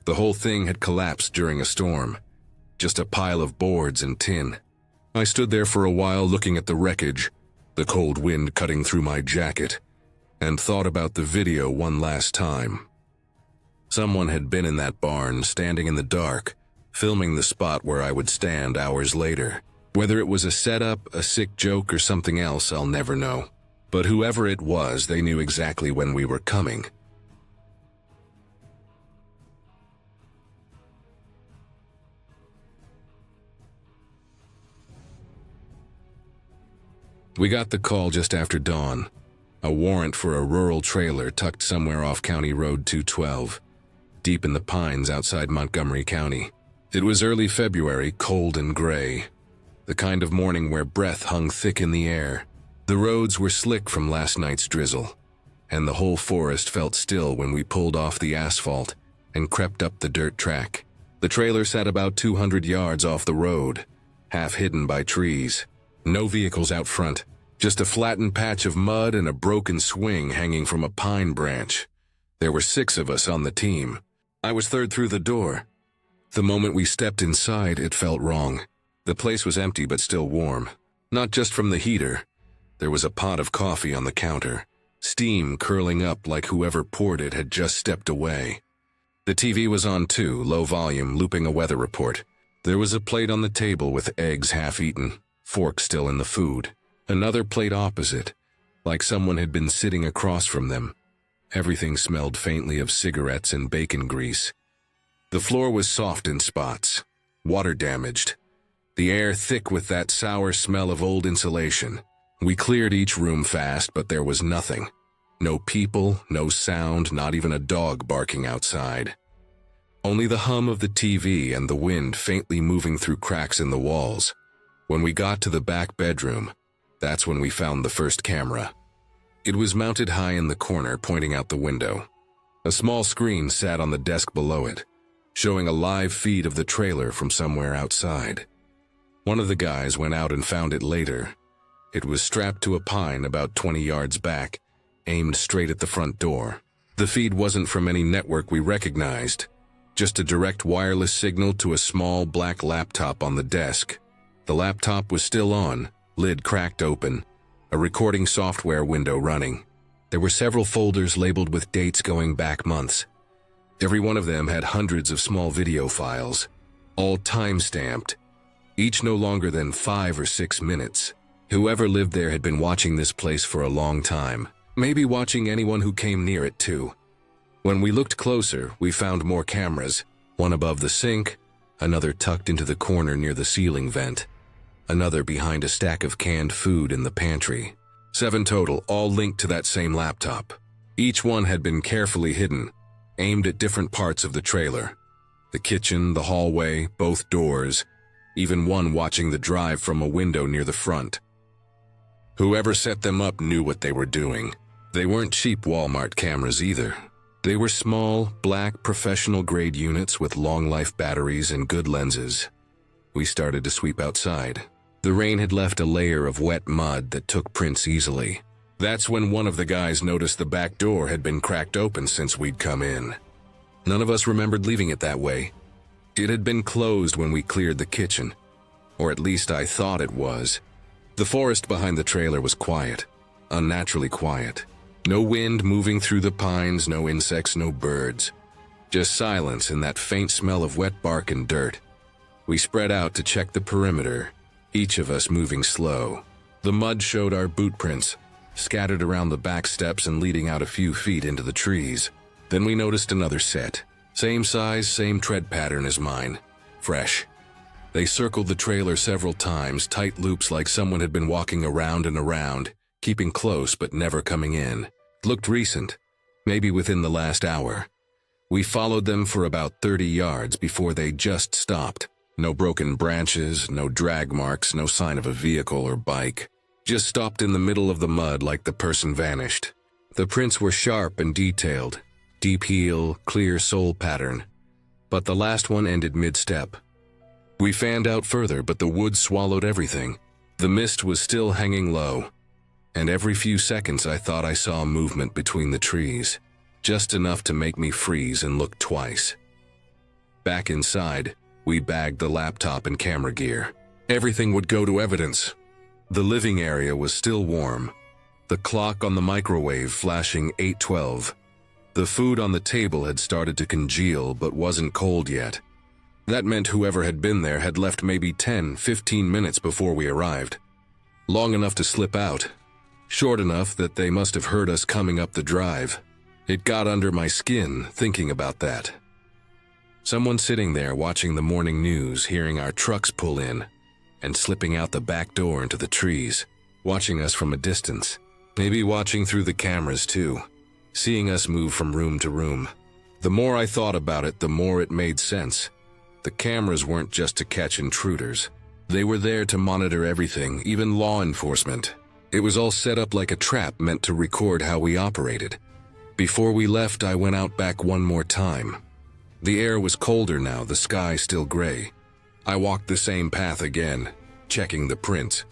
The whole thing had collapsed during a storm. Just a pile of boards and tin. I stood there for a while looking at the wreckage, the cold wind cutting through my jacket, and thought about the video one last time. Someone had been in that barn, standing in the dark, filming the spot where I would stand hours later. Whether it was a setup, a sick joke, or something else, I'll never know. But whoever it was, they knew exactly when we were coming. We got the call just after dawn. A warrant for a rural trailer tucked somewhere off County Road 212, deep in the pines outside Montgomery County. It was early February, cold and gray, the kind of morning where breath hung thick in the air. The roads were slick from last night's drizzle, and the whole forest felt still when we pulled off the asphalt and crept up the dirt track. The trailer sat about 200 yards off the road, half hidden by trees. No vehicles out front, just a flattened patch of mud and a broken swing hanging from a pine branch. There were 6 of us on the team. I was third through the door. The moment we stepped inside, it felt wrong. The place was empty but still warm. Not just from the heater. There was a pot of coffee on the counter, steam curling up like whoever poured it had just stepped away. The TV was on too, low volume, looping a weather report. There was a plate on the table with eggs half-eaten, fork still in the food. Another plate opposite, like someone had been sitting across from them. Everything smelled faintly of cigarettes and bacon grease. The floor was soft in spots, water damaged. The air thick with that sour smell of old insulation. We cleared each room fast, but there was nothing. No people, no sound, not even a dog barking outside. Only the hum of the TV and the wind faintly moving through cracks in the walls. When we got to the back bedroom, that's when we found the first camera. It was mounted high in the corner, pointing out the window. A small screen sat on the desk below it, showing a live feed of the trailer from somewhere outside. One of the guys went out and found it later. It was strapped to a pine about 20 yards back, aimed straight at the front door. The feed wasn't from any network we recognized, just a direct wireless signal to a small black laptop on the desk. The laptop was still on, lid cracked open, a recording software window running. There were several folders labeled with dates going back months. Every one of them had hundreds of small video files, all time-stamped, each no longer than 5 or 6 minutes. Whoever lived there had been watching this place for a long time, maybe watching anyone who came near it too. When we looked closer, we found more cameras, one above the sink, another tucked into the corner near the ceiling vent, another behind a stack of canned food in the pantry. 7 total, all linked to that same laptop. Each one had been carefully hidden, aimed at different parts of the trailer. The kitchen, the hallway, both doors, even one watching the drive from a window near the front. Whoever set them up knew what they were doing. They weren't cheap Walmart cameras either. They were small, black, professional-grade units with long-life batteries and good lenses. We started to sweep outside. The rain had left a layer of wet mud that took prints easily. That's when one of the guys noticed the back door had been cracked open since we'd come in. None of us remembered leaving it that way. It had been closed when we cleared the kitchen, or at least I thought it was. The forest behind the trailer was quiet, unnaturally quiet. No wind moving through the pines, no insects, no birds. Just silence and that faint smell of wet bark and dirt. We spread out to check the perimeter, each of us moving slow. The mud showed our boot prints, scattered around the back steps and leading out a few feet into the trees. Then we noticed another set. Same size, same tread pattern as mine. Fresh. They circled the trailer several times, tight loops like someone had been walking around and around, keeping close but never coming in. It looked recent, maybe within the last hour. We followed them for about 30 yards before they just stopped. No broken branches, no drag marks, no sign of a vehicle or bike. Just stopped in the middle of the mud like the person vanished. The prints were sharp and detailed, deep heel, clear sole pattern. But the last one ended mid-step. We fanned out further, but the woods swallowed everything. The mist was still hanging low, and every few seconds I thought I saw movement between the trees, just enough to make me freeze and look twice. Back inside, we bagged the laptop and camera gear. Everything would go to evidence. The living area was still warm, the clock on the microwave flashing 8:12. The food on the table had started to congeal but wasn't cold yet. That meant whoever had been there had left maybe 10-15 minutes before we arrived. Long enough to slip out. Short enough that they must have heard us coming up the drive. It got under my skin thinking about that. Someone sitting there watching the morning news, hearing our trucks pull in, and slipping out the back door into the trees. watching us from a distance. Maybe watching through the cameras too, seeing us move from room to room. The more I thought about it, the more it made sense. The cameras weren't just to catch intruders. They were there to monitor everything, even law enforcement. It was all set up like a trap meant to record how we operated. Before we left, I went out back one more time. The air was colder now, the sky still gray. I walked the same path again, checking the prints.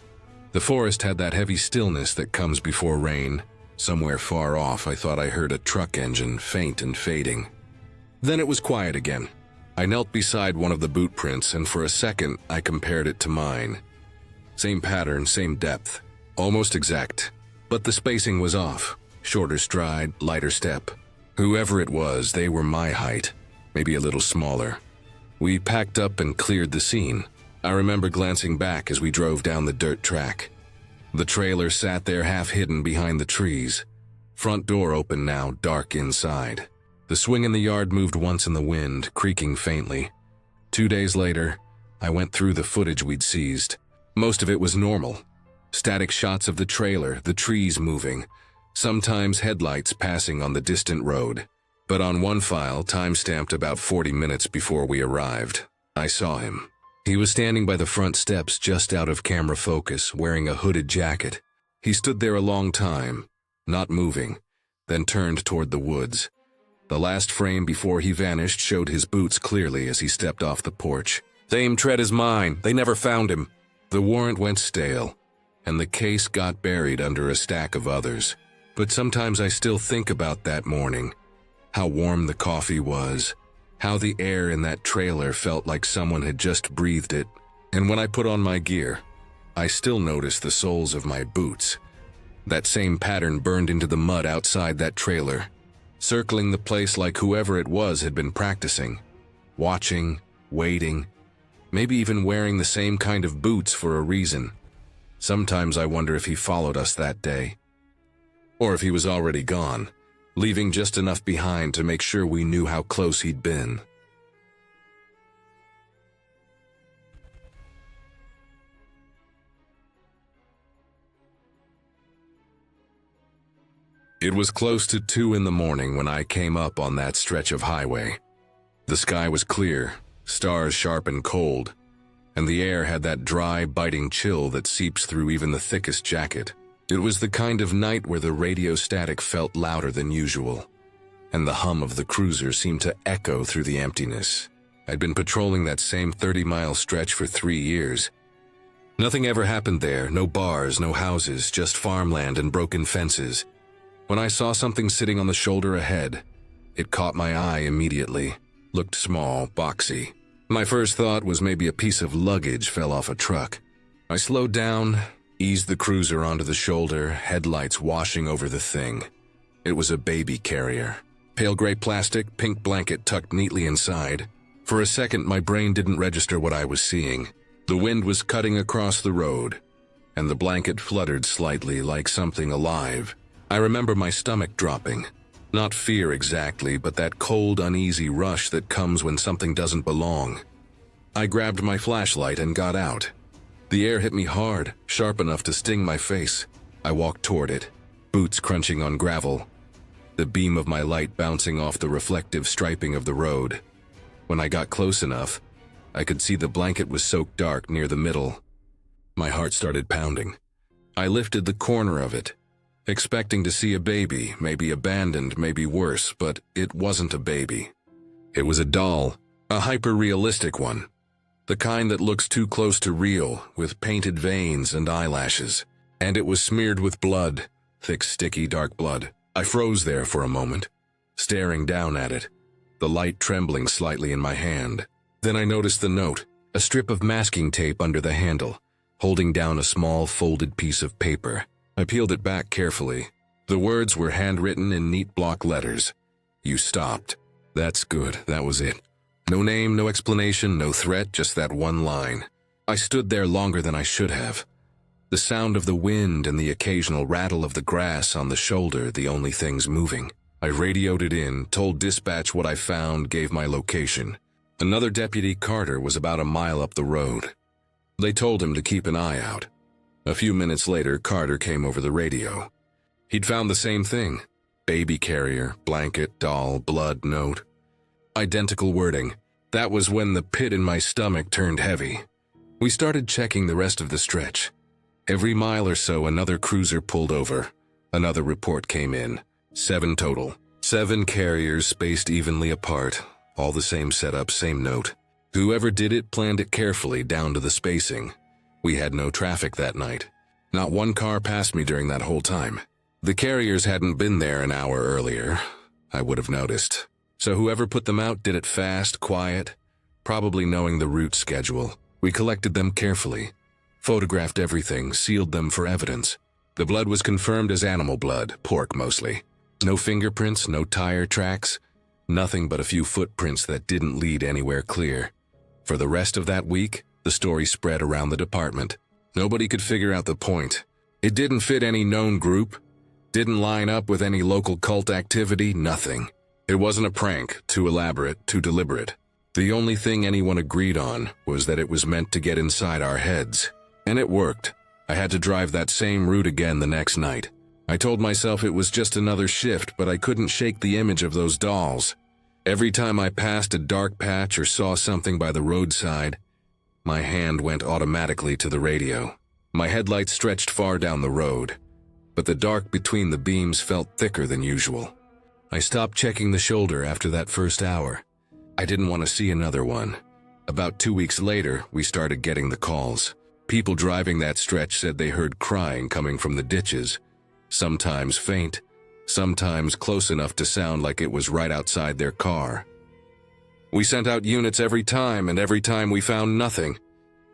The forest had that heavy stillness that comes before rain. Somewhere far off, I thought I heard a truck engine, faint and fading. Then it was quiet again. I knelt beside one of the boot prints, and for a second, I compared it to mine. Same pattern, same depth, almost exact. But the spacing was off. Shorter stride, lighter step. Whoever it was, they were my height, maybe a little smaller. We packed up and cleared the scene. I remember glancing back as we drove down the dirt track. The trailer sat there half hidden behind the trees. Front door open now, dark inside. The swing in the yard moved once in the wind, creaking faintly. 2 days later, I went through the footage we'd seized. Most of it was normal. Static shots of the trailer, the trees moving, sometimes headlights passing on the distant road. But on one file, time-stamped about 40 minutes before we arrived, I saw him. He was standing by the front steps just out of camera focus, wearing a hooded jacket. He stood there a long time, not moving, then turned toward the woods. The last frame before he vanished showed his boots clearly as he stepped off the porch. "Same tread as mine. They never found him." The warrant went stale, and the case got buried under a stack of others. But sometimes I still think about that morning. How warm the coffee was. How the air in that trailer felt like someone had just breathed it. And when I put on my gear, I still noticed the soles of my boots. That same pattern burned into the mud outside that trailer, circling the place like whoever it was had been practicing, watching, waiting, maybe even wearing the same kind of boots for a reason. Sometimes I wonder if he followed us that day, or if he was already gone, leaving just enough behind to make sure we knew how close he'd been. It was close to 2 in the morning when I came up on that stretch of highway. The sky was clear, stars sharp and cold, and the air had that dry, biting chill that seeps through even the thickest jacket. It was the kind of night where the radio static felt louder than usual, and the hum of the cruiser seemed to echo through the emptiness. I'd been patrolling that same 30-mile stretch for 3 years. Nothing ever happened there, no bars, no houses, just farmland and broken fences. When I saw something sitting on the shoulder ahead, it caught my eye immediately. Looked small, boxy. My first thought was maybe a piece of luggage fell off a truck. I slowed down, eased the cruiser onto the shoulder, headlights washing over the thing. It was a baby carrier. Pale gray plastic, pink blanket tucked neatly inside. For a second, my brain didn't register what I was seeing. The wind was cutting across the road, and the blanket fluttered slightly like something alive. I remember my stomach dropping. Not fear exactly, but that cold, uneasy rush that comes when something doesn't belong. I grabbed my flashlight and got out. The air hit me hard, sharp enough to sting my face. I walked toward it, boots crunching on gravel, the beam of my light bouncing off the reflective striping of the road. When I got close enough, I could see the blanket was soaked dark near the middle. My heart started pounding. I lifted the corner of it, expecting to see a baby, maybe abandoned, maybe worse, but it wasn't a baby. It was a doll, a hyper-realistic one. The kind that looks too close to real, with painted veins and eyelashes. And it was smeared with blood, thick, sticky, dark blood. I froze there for a moment, staring down at it, the light trembling slightly in my hand. Then I noticed the note, a strip of masking tape under the handle, holding down a small folded piece of paper. I peeled it back carefully. The words were handwritten in neat block letters. "You stopped." That's good, that was it. No name, no explanation, no threat, just that one line. I stood there longer than I should have. The sound of the wind and the occasional rattle of the grass on the shoulder, the only things moving. I radioed it in, told dispatch what I found, gave my location. Another deputy, Carter, was about a mile up the road. They told him to keep an eye out. A few minutes later, Carter came over the radio. He'd found the same thing. Baby carrier, blanket, doll, blood, note. Identical wording. That was when the pit in my stomach turned heavy. We started checking the rest of the stretch. Every mile or so, another cruiser pulled over. Another report came in. 7 total. 7 carriers spaced evenly apart. All the same setup, same note. Whoever did it planned it carefully down to the spacing. We had no traffic that night. Not one car passed me during that whole time. The carriers hadn't been there an hour earlier. I would have noticed. So whoever put them out did it fast, quiet, probably knowing the route schedule. We collected them carefully, photographed everything, sealed them for evidence. The blood was confirmed as animal blood, pork mostly. No fingerprints, no tire tracks, nothing but a few footprints that didn't lead anywhere clear. For the rest of that week, the story spread around the department. Nobody could figure out the point. It didn't fit any known group, didn't line up with any local cult activity, nothing. It wasn't a prank, too elaborate, too deliberate. The only thing anyone agreed on was that it was meant to get inside our heads. And it worked. I had to drive that same route again the next night. I told myself it was just another shift, but I couldn't shake the image of those dolls. Every time I passed a dark patch or saw something by the roadside, my hand went automatically to the radio. My headlights stretched far down the road, but the dark between the beams felt thicker than usual. I stopped checking the shoulder after that first hour. I didn't want to see another one. About 2 weeks later, we started getting the calls. People driving that stretch said they heard crying coming from the ditches, sometimes faint, sometimes close enough to sound like it was right outside their car. We sent out units every time, and every time we found nothing.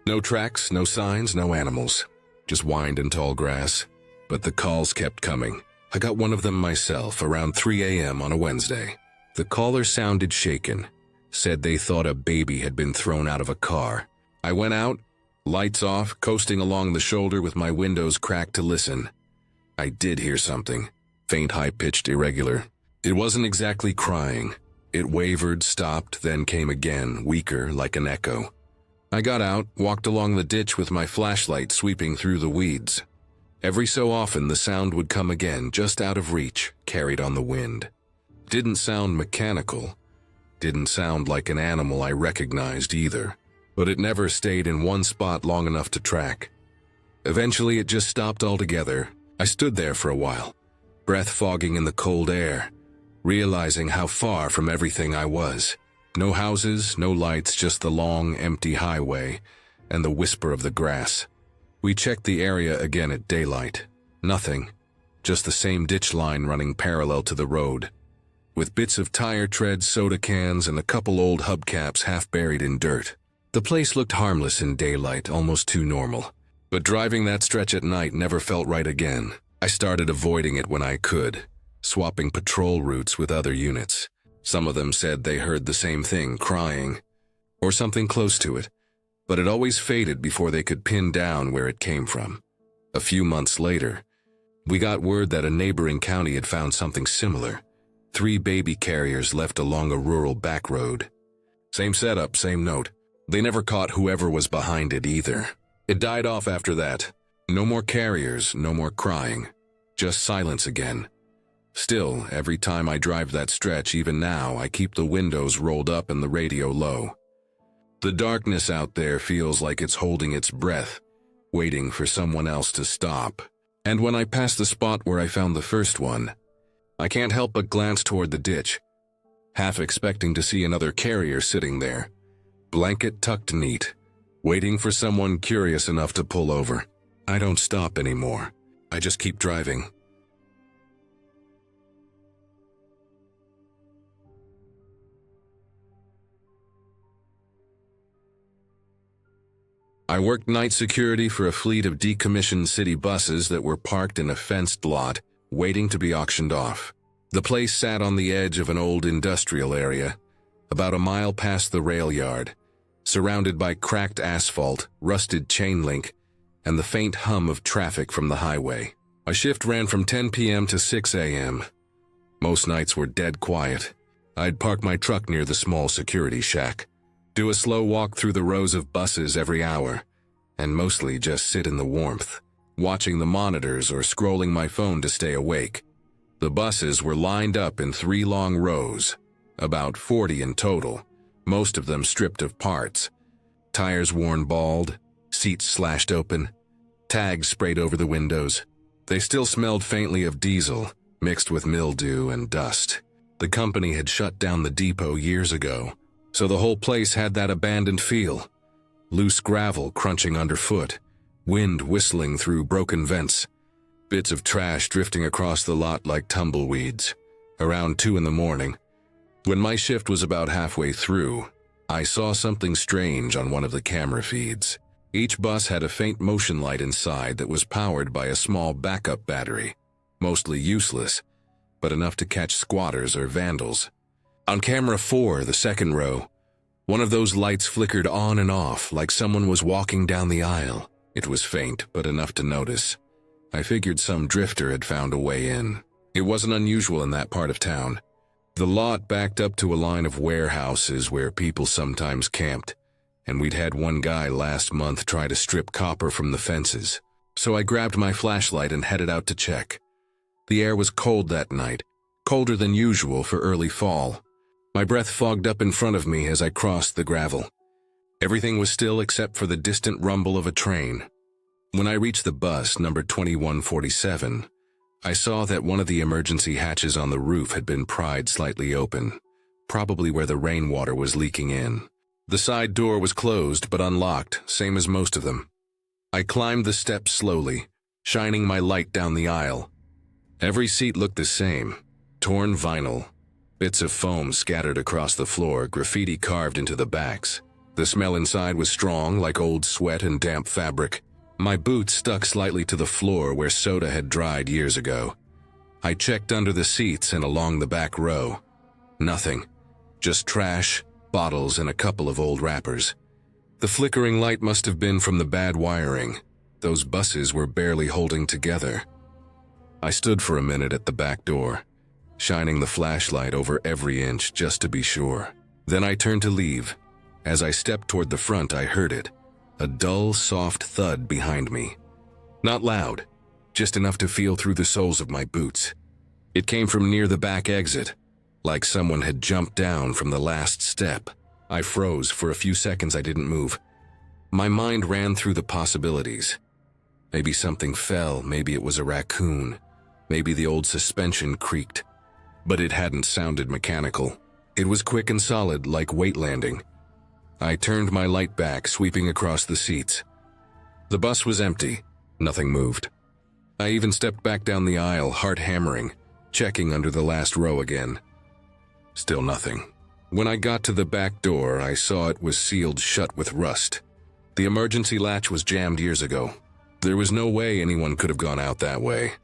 No tracks, no signs, no animals. Just wind and tall grass. But the calls kept coming. I got one of them myself around 3 a.m. on a Wednesday. The caller sounded shaken, said they thought a baby had been thrown out of a car. I went out, lights off, coasting along the shoulder with my windows cracked to listen. I did hear something, faint, high-pitched, irregular. It wasn't exactly crying. It wavered, stopped, then came again, weaker, like an echo. I got out, walked along the ditch with my flashlight sweeping through the weeds. Every so often the sound would come again, just out of reach, carried on the wind. Didn't sound mechanical. Didn't sound like an animal I recognized either. But it never stayed in one spot long enough to track. Eventually it just stopped altogether. I stood there for a while, breath fogging in the cold air, realizing how far from everything I was. No houses, no lights, just the long, empty highway and the whisper of the grass. We checked the area again at daylight. Nothing. Just the same ditch line running parallel to the road, with bits of tire treads, soda cans, and a couple old hubcaps half buried in dirt. The place looked harmless in daylight, almost too normal. But driving that stretch at night never felt right again. I started avoiding it when I could, swapping patrol routes with other units. Some of them said they heard the same thing, crying, or something close to it, but it always faded before they could pin down where it came from. A few months later, we got word that a neighboring county had found something similar. 3 baby carriers left along a rural back road. Same setup, same note. They never caught whoever was behind it either. It died off after that. No more carriers, no more crying. Just silence again. Still, every time I drive that stretch, even now, I keep the windows rolled up and the radio low. The darkness out there feels like it's holding its breath, waiting for someone else to stop. And when I pass the spot where I found the first one, I can't help but glance toward the ditch, half expecting to see another carrier sitting there, blanket tucked neat, waiting for someone curious enough to pull over. I don't stop anymore. I just keep driving. I worked night security for a fleet of decommissioned city buses that were parked in a fenced lot, waiting to be auctioned off. The place sat on the edge of an old industrial area, about a mile past the rail yard, surrounded by cracked asphalt, rusted chain link, and the faint hum of traffic from the highway. My shift ran from 10 p.m. to 6 a.m. Most nights were dead quiet. I'd park my truck near the small security shack, do a slow walk through the rows of buses every hour, and mostly just sit in the warmth. watching the monitors or scrolling my phone to stay awake. The buses were lined up in 3 long rows, about 40 in total, most of them stripped of parts. Tires worn bald, seats slashed open, tags sprayed over the windows. They still smelled faintly of diesel, mixed with mildew and dust. The company had shut down the depot years ago, so the whole place had that abandoned feel. Loose gravel crunching underfoot, wind whistling through broken vents, bits of trash drifting across the lot like tumbleweeds. Around 2 in the morning, when my shift was about halfway through, I saw something strange on one of the camera feeds. Each bus had a faint motion light inside that was powered by a small backup battery, mostly useless, but enough to catch squatters or vandals. On camera 4, the second row, one of those lights flickered on and off like someone was walking down the aisle. It was faint, but enough to notice. I figured some drifter had found a way in. It wasn't unusual in that part of town. The lot backed up to a line of warehouses where people sometimes camped, and we'd had one guy last month try to strip copper from the fences. So I grabbed my flashlight and headed out to check. The air was cold that night, colder than usual for early fall. My breath fogged up in front of me as I crossed the gravel. Everything was still except for the distant rumble of a train. When I reached the bus, number 2147, I saw that one of the emergency hatches on the roof had been pried slightly open, probably where the rainwater was leaking in. The side door was closed but unlocked, same as most of them. I climbed the steps slowly, shining my light down the aisle. Every seat looked the same, torn vinyl, bits of foam scattered across the floor, graffiti carved into the backs. The smell inside was strong, like old sweat and damp fabric. My boots stuck slightly to the floor where soda had dried years ago. I checked under the seats and along the back row. Nothing. Just trash, bottles, and a couple of old wrappers. The flickering light must have been from the bad wiring. Those buses were barely holding together. I stood for a minute at the back door, shining the flashlight over every inch just to be sure. Then I turned to leave. As I stepped toward the front, I heard it. A dull, soft thud behind me. Not loud, just enough to feel through the soles of my boots. It came from near the back exit, like someone had jumped down from the last step. I froze. For a few seconds I didn't move. My mind ran through the possibilities. Maybe something fell, maybe it was a raccoon, maybe the old suspension creaked. But it hadn't sounded mechanical. It was quick and solid, like weight landing. I turned my light back, sweeping across the seats. The bus was empty. Nothing moved. I even stepped back down the aisle, heart hammering, checking under the last row again. Still nothing. When I got to the back door, I saw it was sealed shut with rust. The emergency latch was jammed years ago. There was no way anyone could have gone out that way.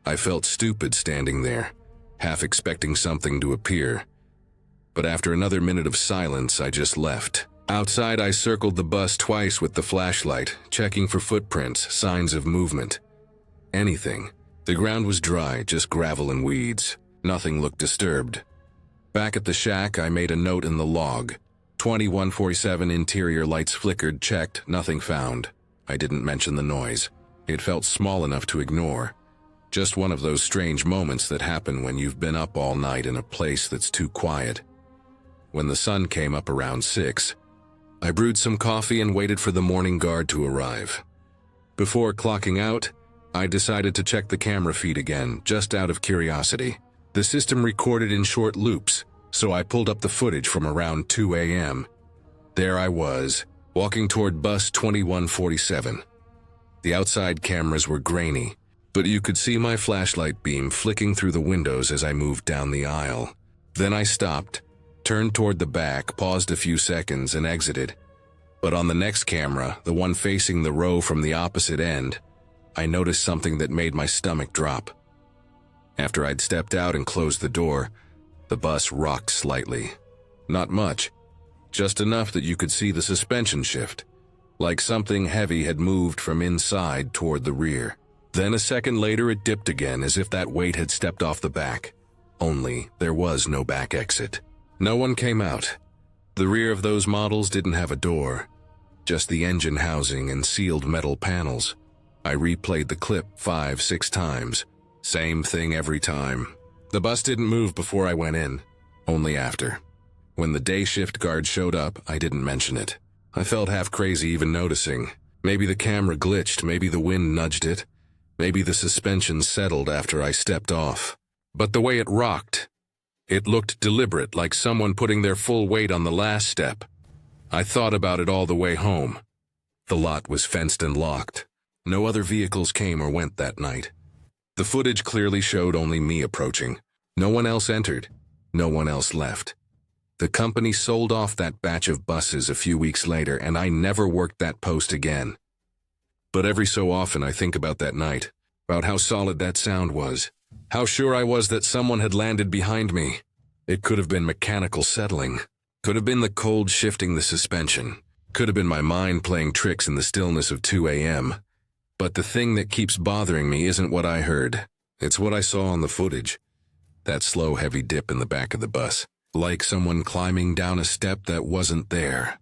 I felt stupid standing there, half expecting something to appear. But after another minute of silence, I just left. Outside, I circled the bus twice with the flashlight, checking for footprints, signs of movement. Anything. The ground was dry, just gravel and weeds. Nothing looked disturbed. Back at the shack, I made a note in the log. 2147 interior lights flickered, checked, nothing found. I didn't mention the noise. It felt small enough to ignore. Just one of those strange moments that happen when you've been up all night in a place that's too quiet. When the sun came up around 6, I brewed some coffee and waited for the morning guard to arrive. Before clocking out, I decided to check the camera feed again, just out of curiosity. The system recorded in short loops, so I pulled up the footage from around 2 a.m. There I was, walking toward bus 2147. The outside cameras were grainy, but you could see my flashlight beam flicking through the windows as I moved down the aisle. Then I stopped, turned toward the back, paused a few seconds, and exited. But on the next camera, the one facing the row from the opposite end, I noticed something that made my stomach drop. After I'd stepped out and closed the door, the bus rocked slightly. Not much, just enough that you could see the suspension shift, like something heavy had moved from inside toward the rear. Then a second later it dipped again, as if that weight had stepped off the back. Only there was no back exit. No one came out. The rear of those models didn't have a door, just the engine housing and sealed metal panels. I replayed the clip 5-6 times. Same thing every time. The bus didn't move before I went in, only after. When the day shift guard showed up, I didn't mention it. I felt half crazy even noticing. Maybe the camera glitched, maybe the wind nudged it, maybe the suspension settled after I stepped off. But the way it rocked, it looked deliberate, like someone putting their full weight on the last step. I thought about it all the way home. The lot was fenced and locked. No other vehicles came or went that night. The footage clearly showed only me approaching. No one else entered. No one else left. The company sold off that batch of buses a few weeks later, and I never worked that post again. But every so often I think about that night, about how solid that sound was, how sure I was that someone had landed behind me. It could have been mechanical settling, could have been the cold shifting the suspension, could have been my mind playing tricks in the stillness of 2 a.m. But the thing that keeps bothering me isn't what I heard. It's what I saw on the footage. That slow, heavy dip in the back of the bus, like someone climbing down a step that wasn't there.